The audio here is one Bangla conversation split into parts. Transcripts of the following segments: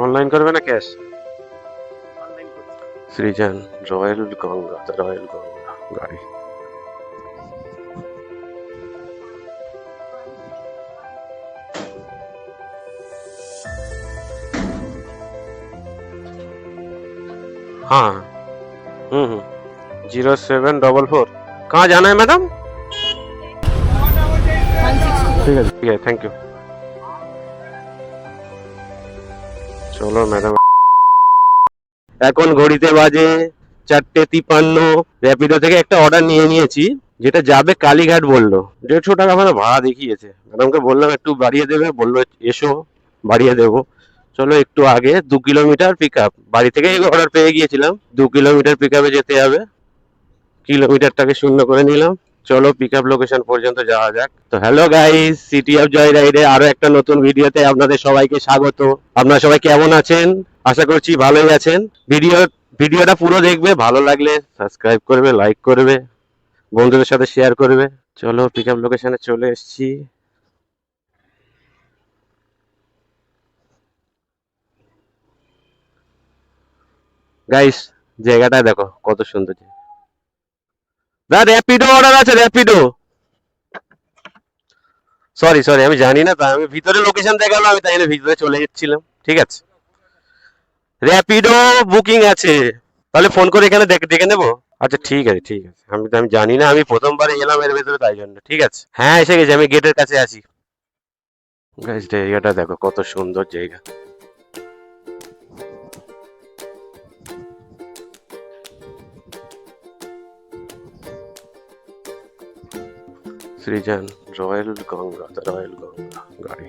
অনলাইন করবে না ক্যাশ? সৃজন রয়্যাল গঙ্গা, রয়্যাল গঙ্গা গাড়ি। हाँ। 0744। कहाँ जाना है मैडम? ठीक है ठीक है, थैंक यू। চলো ম্যাডাম, এখন ঘড়িতে বাজে 4:53। র্যাপিডো থেকে একটা অর্ডার নিয়ে নিয়েছি, যেটা যাবে কালীঘাট। বললো 150 টাকা মানে ভাড়া দেখিয়েছে। ম্যাডামকে বললাম একটু বাড়িয়ে দেবে, বললো এসো বাড়িয়ে দেবো। চলো একটু আগে 2 কিলোমিটার পিক আপ, বাড়ি থেকে অর্ডার পেয়ে গিয়েছিলাম। 2 কিলোমিটার পিক আপে যেতে হবে, কিলোমিটারটাকে শূন্য করে নিলাম। চলো পিক আপ লোকেশন পর্যন্ত যাওয়া যাক। তো hello guys, city of joy রাইডে আরো একটা নতুন ভিডিওতে আপনাদের সবাইকে স্বাগত। আপনারা সবাই কেমন আছেন? আশা করছি ভালোই আছেন। ভিডিওটা পুরো দেখবে, ভালো লাগলে সাবস্ক্রাইব করবে, লাইক করবে, বন্ধুদের সাথে শেয়ার করবে। চলো পিক আপ লোকেশনে চলে এসেছি। গাইস জায়গাটা দেখো কত সুন্দর। দা র্যাপিডো অর্ডার আছে, র্যাপিডো। সরি সরি, আমি জানি না, তাই আমি ভিতরে লোকেশন দেখালো, আমি তাই ভিতরে চলে যাচ্ছিলাম। ঠিক আছে, র্যাপিডো বুকিং আছে। তাহলে ফোন করে এখানে ডেকে নেবো। আচ্ছা ঠিক আছে ঠিক আছে, আমি আমি জানি না, আমি প্রথমবার এলাম এর ভেতরে, তাই জন্য। ঠিক আছে, হ্যাঁ এসে গেছি, আমি গেটের কাছে আছি। গাইস জায়গাটা দেখো কত সুন্দর জায়গা। সৃজন রয়্যাল গঙ্গা, রয়্যাল গঙ্গা গাড়ি।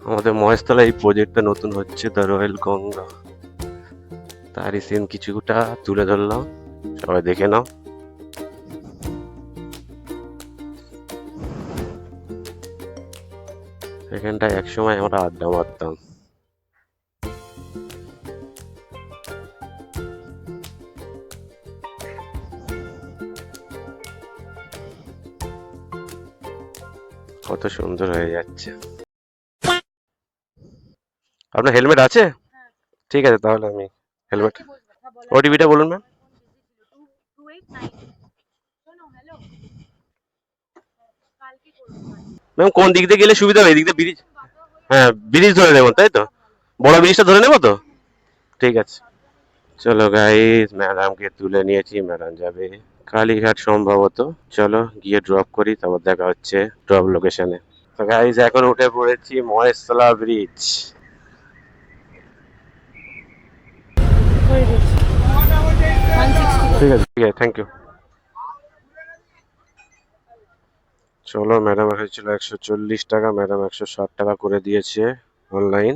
আমাদের মহেশতলা এই প্রজেক্টটা নতুন হচ্ছে, দ্য রয়্যাল গঙ্গা। তারই সিন কিছুটা তুলে ধরলাম, সবাই দেখে নাও। এখানটায় একসময় আমরা আড্ডা মারতাম। কত সুন্দর হয়ে যাচ্ছে। আপনার হেলমেট আছে? ঠিক আছে, তাহলে আমি হেলমেট। ওটিপিটা বলুন ম্যাম। ম্যাম কোন দিক দিয়ে গেলে সুবিধা হবে? এদিক দিয়ে ব্রিজ? হ্যাঁ ব্রিজ ধরে নেবো তাই তো, বড় ব্রিজটা ধরে নেবো তো। ঠিক আছে, চলো গাইস ম্যাডামকে তুলে নিয়েছি, ম্যাডাম যাবে কালীঘাট সম্ভবত। চলো গিয়ে ড্রপ করি, তারপর দেখা হচ্ছে ড্রপ লোকেশনে। তো গাইস এখন উঠে পড়েছি মহেশতলা ব্রিজ। ঠিক আছে ঠিক আছে, থ্যাংক ইউ। চলো ম্যাডাম এসেছিল 140 টাকা, ম্যাডাম 160 টাকা করে দিয়েছে অনলাইন।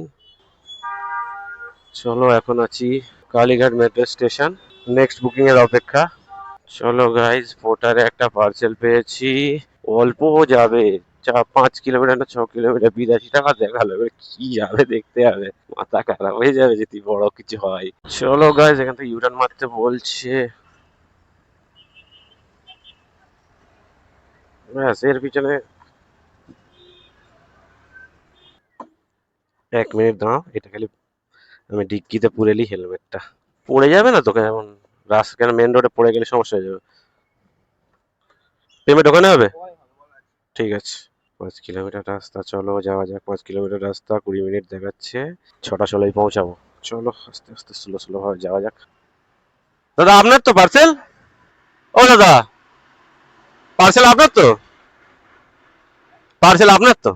চলো এখন আছি Kalighat metro station, next booking এর অপেক্ষা। চলো গাইজ পোর্টারে একটা পার্সেল পেয়েছি, অল্প যাবে, 5 কিলোমিটার না 6 কিলোমিটার, 82 টাকা দেখালো। এবার কি যাবে দেখতে হবে, মাথা খারাপ হয়ে যাবে যদি বড় কিছু হয়। চলো গাইজ এখান থেকে ইউটার্ন মারতে বলছে, ব্যাস এর পিছনে 1 মিনিট দাঁড়াও, এটা খালি আমি ডিক্কিতে পুরে নি হেলমেটটা। পড়ে যাবে না তোকে এমন রাস্তা, কেন মেন রোডে পড়ে গেলে সমস্যা হয়ে যাবে। পেমেন্ট ওখানে হবে? ঠিক আছে। 5 কিলোমিটার রাস্তা, চলো যাওয়া যাক। 5 কিলোমিটার রাস্তা, 20 মিনিট দেখাচ্ছে, 6টা 16 পৌঁছাবো। চলো আস্তে আস্তে স্লো স্লো ভাবে যাওয়া যাক। দাদা আপনার তো পার্সেল? ও দাদা, পার্সেল আপনার তো? পার্সেল আপনার তো?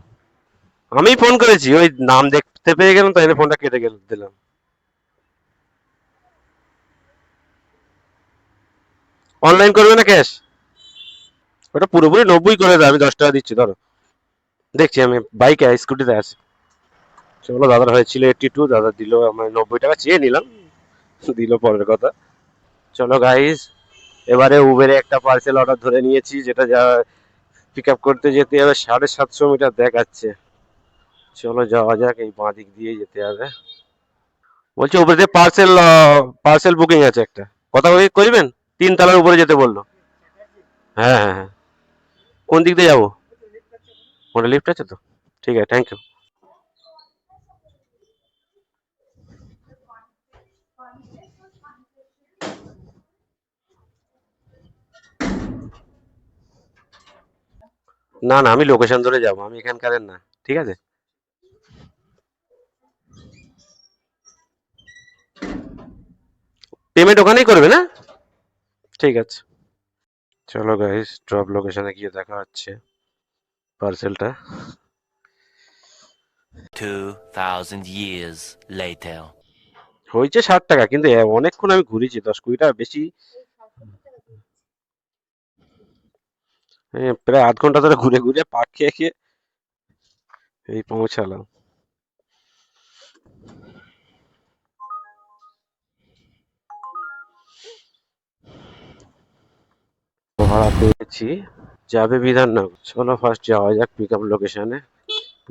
আমি ফোন করেছি, ওই নাম দেখতে পেয়ে গেলাম, তাই ফোনটা কেটে দিলাম। অনলাইন করবে না ক্যাশ? ওটা পুরোপুরি 90 করে দেয়, আমি 10 টাকা দিচ্ছি ধরো। দেখছি আমি বাইকে স্কুটিতে আছি। চলো দাদার হয়েছিল 82, দাদা দিল, আমার 90 টাকা চেয়ে নিলাম, দিল পরের কথা। চলো গাইস এবারে উবেরে একটা পার্সেল অর্ডার ধরে নিয়েছি, যেটা যা পিক আপ করতে যেতে হবে 750 মিটার দেখাচ্ছে। চলো যাওয়া যাক, এই বাঁ দিক দিয়ে যেতে হবে। বলছি উবের পার্সেল, পার্সেল বুকিং আছে একটা, কথা বলে করবেন? 3 তলার উপরে যেতে বললো। হ্যাঁ হ্যাঁ হ্যাঁ। কোন দিক দিয়ে যাবো? ওটা লিফট আছে তো? ঠিক আছে, থ্যাংক ইউ। না না, আমি লোকেশন ধরে যাবো, আমি এখানকার না। ঠিক আছে। পেমেন্ট ওখানেই করবে না? ঠিক আছে। চলো গাইস, ড্রপ লোকেশনে গিয়ে দেখা হচ্ছে পার্সেলটা। 2000 years later. হয়েছে 60 টাকা, কিন্তু অনেকক্ষণ আমি ঘুরেছি, 10-20 টাকা বেশি। প্রায় আধ ঘন্টা ধরে ঘুরে ঘুরে পাক খেয়ে খেয়ে এই পৌঁছালাম। ভাড়া পেয়েছি, যাবে বিধাননগর। চলো ফার্স্ট যাওয়া যাক পিক আপ লোকেশনে,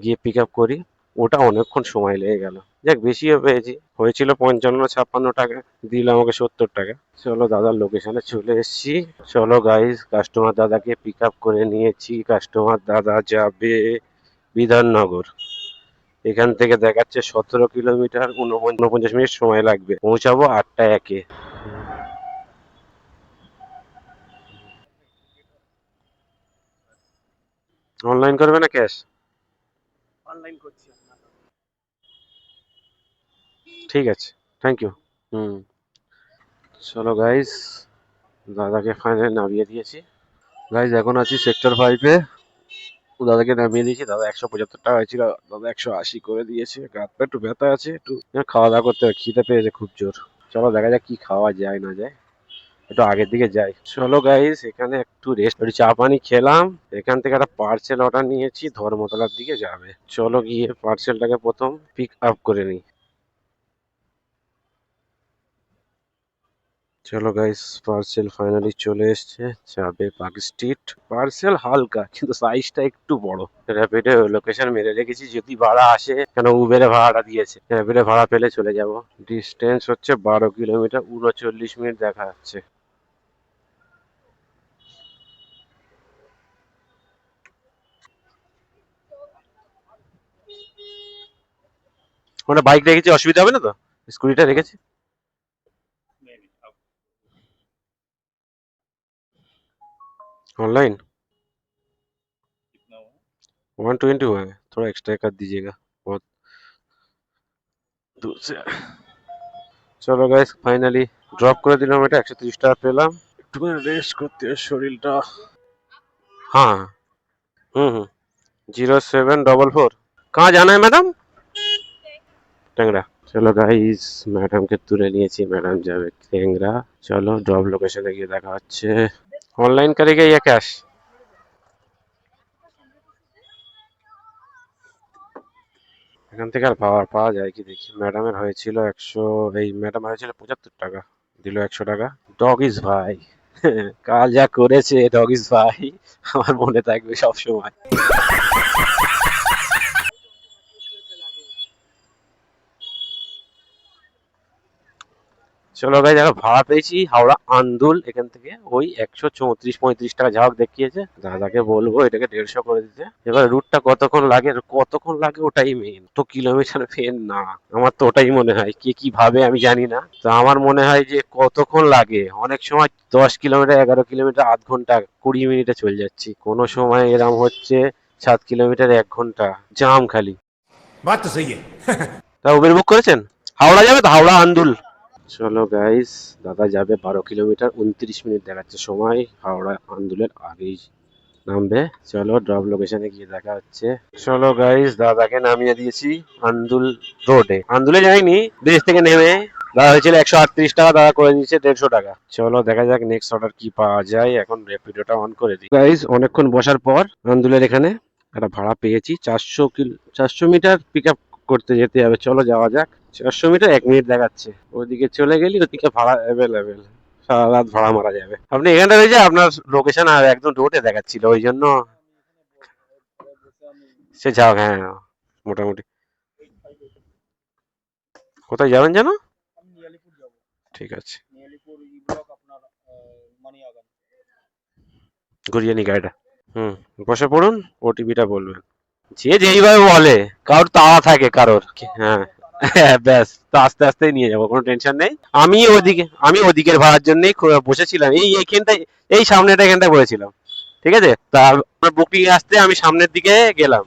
গিয়ে পিক আপ করি। ওটা অনেকক্ষণ সময় লেগে গেল। যাক, বেশিও পেয়েছি, হয়েছিল 55-56 টাকা, দিল আমাকে 70 টাকা। চলো দাদার লোকেশনে চলে এসেছি। চলো গাইস, কাস্টমার দাদাকে পিক আপ করে নিয়েছি। কাস্টমার দাদা যাবে বিধাননগর। এখান থেকে দেখাচ্ছে 17 কিলোমিটার, 49 মিনিট সময় লাগবে, পৌঁছাবো 8টা 1-এ। অনলাইন করবে না ক্যাশ? ঠিক আছে, থ্যাংক ইউ। হুম। চলো গাইস, দাদাকে ফাইনালি নামিয়ে দিয়েছি। গাইস, এখন আছি সেক্টর 5-এ। দাদাকে নামিয়ে দিয়েছি। দাদা 175 টাকা হয়েছিল, দাদা 180 করে দিয়েছে। হাত পা একটু ব্যথা আছে, একটু খাওয়া দাওয়া করতে হবে, খিদে পেয়েছে খুব জোর। চলো দেখা যাক কি খাওয়া যায় না যায়, একটু আগের দিকে যাই। চলো গাইস, এখানে একটু রেস্ট, একটু চা পানি খেলাম। এখান থেকে একটা পার্সেল অর্ডার নিয়েছি, ধর্মতলার দিকে যাবে। চলো গিয়ে পার্সেলটাকে প্রথম পিক আপ করে নিই। চলো গাইস, পার্সেল ফাইনালি চলে এসেছে, যাবে পার্ক স্ট্রিট। পার্সেল হালকা, কিন্তু সাইজটা একটু বড়। র্যাপিডে লোকেশন মেরে রেখেছি, যদি ভাড়া আসে, কেন উবেরে ভাড়াটা দিয়েছে, র্যাপিডে ভাড়া পেলে চলে যাব। ডিস্টেন্স হচ্ছে 12 কিলোমিটার, 39 মিনিট দেখা যাচ্ছে। ওখানে বাইক রেখেছি, অসুবিধা হবে না তো? স্কুটিটা রেখেছি। ऑनलाइन 120 हुआ है, थोड़ा एक्स्ट्रा कर दीजिएगा, बहुत दूर से। চলো গাইস, ফাইনালি ড্রপ করে দিলাম, এটা 130 টাকা পেলাম। একটু রেস্ট করতে হবে শরীরটা। हाँ। हम्म। 0744। कहाँ जाना है मैडम? टेंगरा। चलो गाइस, ম্যাডামকে তুলে নিয়েছি, ম্যাডাম যাবে টেংরা। চলো ড্রপ লোকেশনে গিয়ে দেখা হচ্ছে। অনলাইন করেगा या कैश? এখান থেকে আর পাওয়া যায় কি দেখি। ম্যাডামের হয়েছিল 100, এই ম্যাডাম হয়েছিল 75 টাকা, দিল 100 টাকা। ডগিস ভাই, কাল যা করেছে ডগিস ভাই, আমার মনে থাকবে সব সময়। চলো গাইস, যারা ভাড়া পেয়েছি হাওড়া আন্দুল, এখান থেকে ওই 134-35 টাকা যা হোক দেখিয়েছে। দাদাকে বলবো এটাকে 150 করে দিতে। এবার রুটটা কতক্ষণ লাগে ওটাই মেন, তো কিলোমিটার মেন না। আমার তো ওটাই মনে হয়, কে কি ভাবে আমি জানি না, তো আমার মনে হয় যে কতক্ষণ লাগে। অনেক সময় 10 কিলোমিটার, 11 কিলোমিটার আধ ঘন্টা 20 মিনিটে চলে যাচ্ছি, কোনো সময় এরম হচ্ছে 7 কিলোমিটার 1 ঘন্টা জাম খালি। बात तो सही है। তা উবের বুক করেছেন? হাওড়া যাবে তো, হাওড়া আন্দুল। চলো গাইস, দাদা যাবে 12 কিলোমিটার, 29 মিনিট দেখাচ্ছে সময়, হাওড়া আন্দুলের আগেই নামবে। চলো ড্রপ লোকেশনে গিয়ে দেখা হচ্ছে। চলো গাইস, দাদাকে নামিয়ে দিয়েছি আন্দুল রোডে। আন্দুলে যাইনি, ব্রিজ থেকে নেমে। দাদা হয়েছিল 138 টাকা, দাদা করে দিয়েছে 150 টাকা। চলো দেখা যাক নেক্সট অর্ডার কি পাওয়া যায়। এখন র্যাপিডোটা অন করে দিই। গাইস, অনেকক্ষণ বসার পর আন্দুলের এখানে একটা ভাড়া পেয়েছি। 400 মিটার পিক আপ করতে যেতে হবে। চলো যাওয়া যাক। 400 মিটার 1 মিনিট দেখাচ্ছে, ওদিকে চলে গেলি ওদিকে ভাড়া অ্যাভেলেবেল, সারা রাত ভাড়া মারা যাবে। আপনি এখানটা রয়েছে, আপনার লোকেশন আর একদম রোডে দেখাচ্ছিল, ওই জন্য। সে যাও, হ্যাঁ, মোটামুটি। কোথায় যাবেন যেন? ঠিক আছে। মানিয়াগঞ্জ। ঘুরিয়ে নি গাড়িটা। বসে পড়ুন, ওটিপিটা বলবেন। যে যেইভাবে বলে, কারোর তাড়া থাকে কারোর। হ্যাঁ হ্যাঁ, ব্যাস তো আস্তে আস্তে নিয়ে যাবো, কোনো টেনশন নেই। আমি ওদিকের ভাড়ার জন্যই বসেছিলাম এইখানটায়, এই সামনেটা এখানটায় বসেছিলাম। ঠিক আছে, তার বুকিং আসতে আমি সামনের দিকে গেলাম।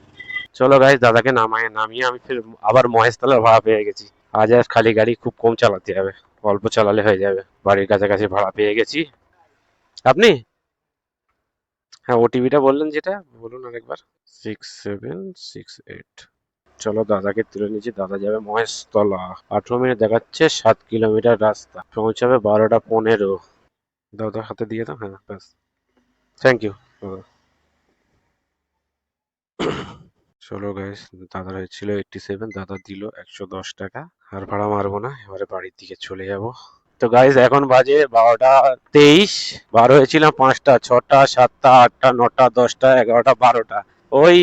চলো গাইস, দাদাকে নামিয়ে আমি ফির আবার মহেশতলার ভাড়া পেয়ে গেছি। আজ আর খালি গাড়ি খুব কম চালাতে হবে, অল্প চালালে হয়ে যাবে। বাড়ির কাছাকাছি ভাড়া পেয়ে গেছি। আপনি? হ্যাঁ, ওটিপিটা বললেন যেটা, বলুন আরেকবার। 6768। চলো, দাদাকে তুলে নিচ্ছি। দাদা যাবে মহেশতলা। 18 মিনিট দেখাচ্ছে, 7 কিলোমিটার রাস্তা, পৌঁছাবে 12টা 15। দাদা হাতে দিয়ে দাও। হ্যাঁ, ব্যাস। থ্যাংক ইউ দাদা। চলো গাইস, দাদার হয়েছিল 87, দাদা দিল 110 টাকা। আর ভাড়া মারবো না, এবারে বাড়ির দিকে চলে যাব। তো গাইস, এখন বাজে 12টা 23। বার হয়েছিলাম 5টা, 6টা, 7টা, 8টা, 9টা, 10টা, 11টা, 12টা। ওই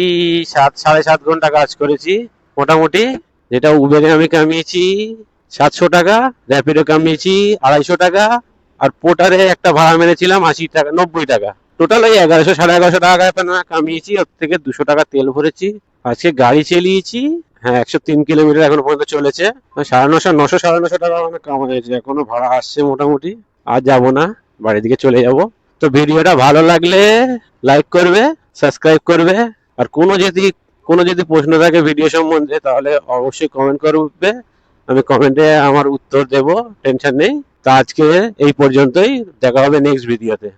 7, 7.5 ঘন্টা কাজ করেছি মোটামুটি। যেটা উবেরে আমি কামিয়েছি 700 টাকা, র্যাপিডো কামিয়েছি 250 টাকা, আর পোর্টারে একটা ভাড়া মেরেছিলাম 80 টাকা, 90 টাকা। টোটাল ওই 1100, 1150 টাকা কামিয়েছি। ওর থেকে 200 টাকা তেল ভরেছি। আজকে গাড়ি চালিয়েছি, হ্যাঁ, 103 কিলোমিটার এখনো পর্যন্ত চলেছে। 950, 900, 950 টাকা মানে কামাইছে। এখনো ভাড়া আসছে মোটামুটি। আর যাবো না, বাড়ির দিকে চলে যাব। তো ভিডিওটা ভালো লাগলে লাইক করবে, সাবস্ক্রাইব করবে। আর কোনো যদি প্রশ্ন থাকে ভিডিও সম্বন্ধে, তাহলে অবশ্যই কমেন্ট করবে। আমি কমেন্টে আমার উত্তর দেব, টেনশন নেই। তো আজকে এই পর্যন্তই, দেখা হবে নেক্সট ভিডিওতে।